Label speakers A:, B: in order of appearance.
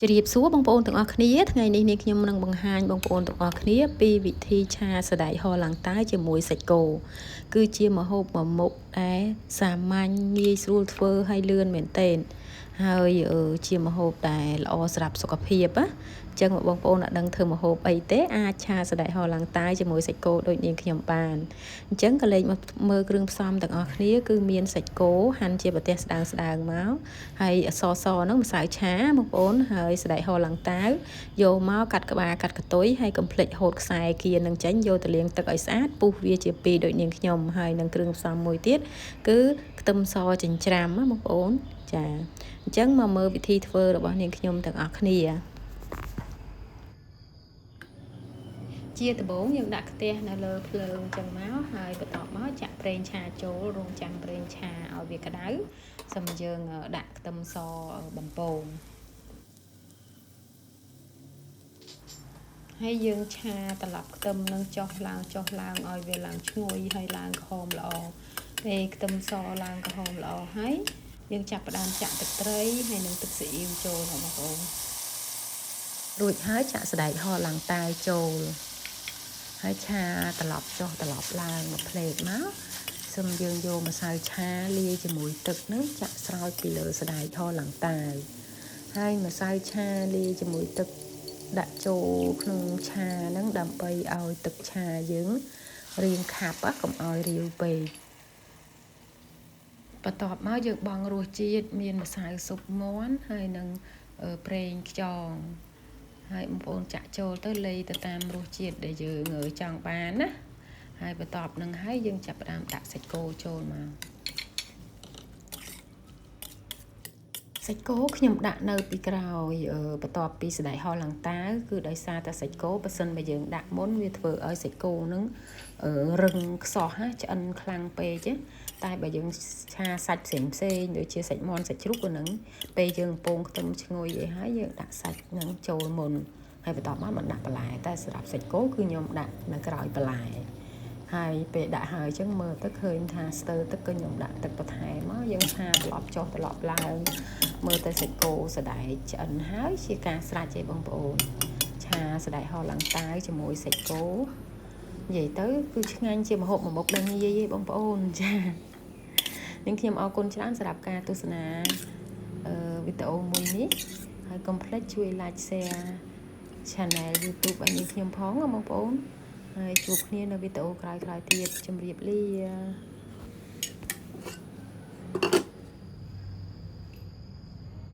A: ជម្រាបសួរបងប្អូនទាំងអស់គ្នាថ្ងៃនេះនាងខ្ញុំនឹងបង្ហាញបងប្អូនទាំងអស់គ្នាពីវិធីឆាសណ្តែកហឡើងតែជាមួយសាច់គោគឺជាម្ហូបមួយមុខដែលសាមញ្ញងាយស្រួលធ្វើហើយលឿនមែនទែនហើយជាម្ហូបដែលល្អសម្រាប់សុខភាពណាអញ្ចឹងបងប្អូនអត់ដឹងធ្វើម្ហូបអីទេអាចឆាសណ្តែកហឡើងតែជាមួយសាច់គោដូចនាងខ្ញុំបានអញ្ចឹងក៏លេខមកមើលគ្រឿងផ្សំទាំងអស់គ្នាគឺមានសាច់គោហាន់ជាប្រទេសស្ដើងមកហើយអសហ្នឹងម្សៅឆាបងប្អូនហើយសណ្តែកហឡើងតាវយកមកកាត់ក្បាលកាត់កតុយហើយកុំភ្លេចហូតខ្សែគៀននឹងចេញយកទៅលាងទឹកឲ្យស្អាតពុះវាជាពីរដូចនាងខ្ញុំហើយនឹងគ្រឿងផ្សំមួយទៀតគឺខ្ទឹមសចិញ្ច្រាំណាបងប្អូនចាអញ្ចឹងមកមើលវិធីធ្វើរបស់នាងខ្ញុំទាំងអស់គ្នាជាដំបូងយើងដាក់ខ្ទះនៅលើភ្លើងចឹងមកហើយបន្ទាប់មកចាក់ប្រេងឆាចូលរងចាំប្រេងឆាឲ្យវាក្តៅសិមយើងដាក់ខ្ទឹមសបំពងហើយយើងឆាត្រឡប់ខ្ទឹមនឹងចុះឡើងឲ្យវាឡើងឈ្ងុយហើយឡើងក្រហមល្អពេលខ្ទឹមសឡើងក្រហមល្អហើយយើងចាប់ផ្ដើមចាក់ទឹកត្រីហើយនឹងទឹកស៊ីអ៊ីវចូលបងប្អូនរួចហើយចាក់សណ្តែកហឡើងតែចូលហើយឆាត្រឡប់ចុះត្រឡប់ឡើងមួយភ្លែតមកសិមយើងយកម្សៅឆាលាយជាមួយទឹកនឹងចាក់ស្រោចពីលើសណ្តែកហឡើងតែហើយម្សៅឆាលាយជាមួយទឹកដាក់ចូលក្នុងឆាហ្នឹងដើម្បីឲ្យទឹកឆាយើងរៀងខាប់កុំឲ្យរាវពេកបន្ទាប់មកយើងបង់រសជាតិមានម្សៅស៊ុបមាន់ហើយនឹងប្រេងខ្យងហើយបងប្អូនចាក់ចូលទៅលៃទៅតាមរសជាតិដែលយើងចង់បានណាហើយបន្ទាប់នឹងហើយយើងចាប់ផ្ដើមដាក់សាច់គោចូលមកសាច់គោខ្ញុំដាក់នៅពីក្រោយបន្ទាប់ពីសណ្តែកហឡើងតាវគឺដោយសារតែសាច់គោបើសិនបើយើងដាក់មុនវាធ្វើឲ្យសាច់គោនឹងរឹងខ្សោះណាឆ្អិនខ្លាំងពេកតែបើយើងឆាសាច់ផ្សេងដូចជាសាច់មាន់សាច់ជ្រូកក៏នឹងពេលយើងពងខ្ទឹមឈ្ងុយអីហើយយើងដាក់សាច់នឹងចូលមុនហើយបន្ទាប់មកមិនដាក់បន្លែតែសម្រាប់សាច់គោគឺខ្ញុំដាក់នៅក្រោយបន្លែហើយពេលដាក់ហើយអញ្ចឹងមើលទៅឃើញថាស្ទើរទឹកក៏ខ្ញុំដាក់ទឹកបន្ថែមមកយើងឆាត្រឡប់ចុះត្រឡប់ឡើងមើលទៅសាច់គោសណ្តែកឆ្អិនហើយជាការស្រេចឯងបងប្អូនឆាសណ្តែកហឡើងតាវជាមួយសាច់គោនិយាយទៅគឺឆ្ងាញ់ជាម្ហូបមួយមុខដែលងាយឯងបងប្អូនចានាងខ្ញុំអរគុណច្រើនសម្រាប់ការទស្សនាវីដេអូមួយនេះហើយកុំភ្លេចជួយ like share channel YouTube ឲ្យនាងខ្ញុំផងបងប្អូនហើយជួបគ្នានៅវីដេអូក្រោយៗទៀតជម្រាបលា